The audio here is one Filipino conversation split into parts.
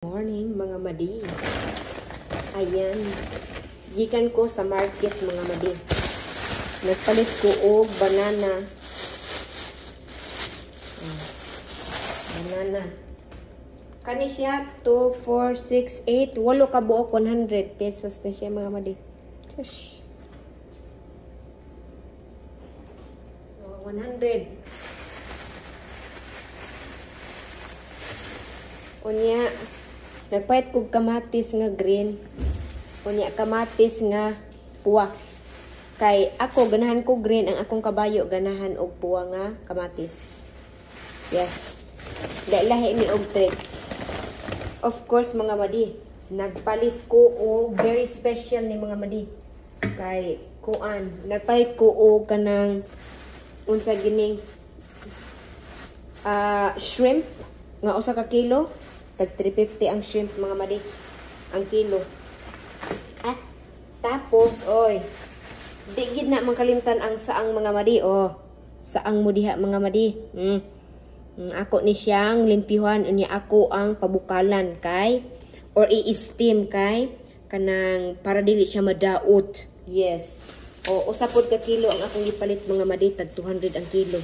Morning mga madi. Ayan. Gikan ko sa market mga madi. Nagpalit ko og banana. Banana. Kani siya 2, 4, 6, 8. 8 ka buok 100 pesos na siya mga madi. Shush. 100. Unya. Nagpahit kog kamatis nga green. Unya kamatis nga puwa. Kay ako ganahan ko green, ang akong kabayo ganahan og puwa nga kamatis. Yes. Lahi ni og trade. Of course mga madi, nagpalit ko og very special ni mga madi. Kay kuan, nagpalit ko og kanang unsa gining shrimp nga usa ka kilo. Tag 350 ang shrimp mga madi. Ang kilo. Tapos, oy. Di gid na mangkalimtan ang saang mga madi. Oh. Saang mo diha mga madi. Ako ni siyang limpihuan. Unya ako ang pabukalan kay. Or i-steam kay. Kanang para dili siya madaot. Yes. O, usapod ka kilo ang akong ipalit mga madi. Tag 200 ang kilo.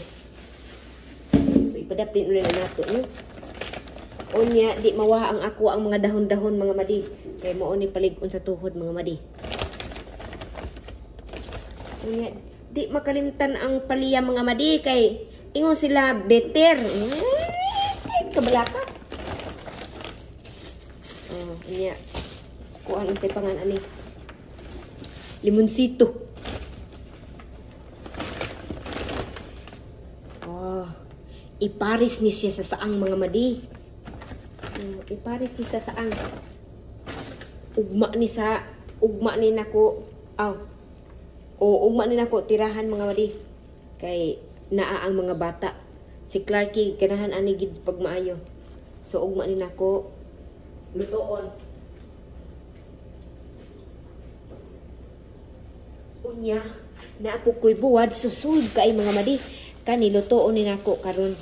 So, ipadapin ulit na nato. Unya, di mawa ang ako ang mga dahon-dahon mga madi. Kay mo ni palig-on sa tuhod mga madi. Unya, di makalimtan ang paliya mga madi. Kay ingon sila better. Kabalaka. Unya. Kuha ang say pangan ani. Limonsito. Iparis ni siya sa saang mga madi. Iparis ni sa saang. Ugma ni nako. Ugma ni nako tirahan mga madi. Kay naa ang mga bata. Si Clarky ganahan ani gid pag maayo. So ugma ni nako lutoon. Unya, naapo ko'y buwad susud kay mga madi. Kani lutoon ni nako karon.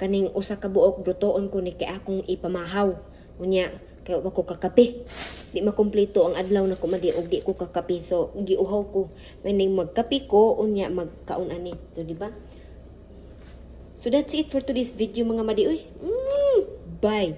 Kaning usa ka buok lutoon ko ni kay akong ipamahaw. Unya, kay wa ko kakape. Di makumpleto ang adlaw nako madi og di ko kakape. So giuhaw ko. Meaning magkape ko unya magkaon ani. So di ba? So that's it for today's video mga madi. Bye.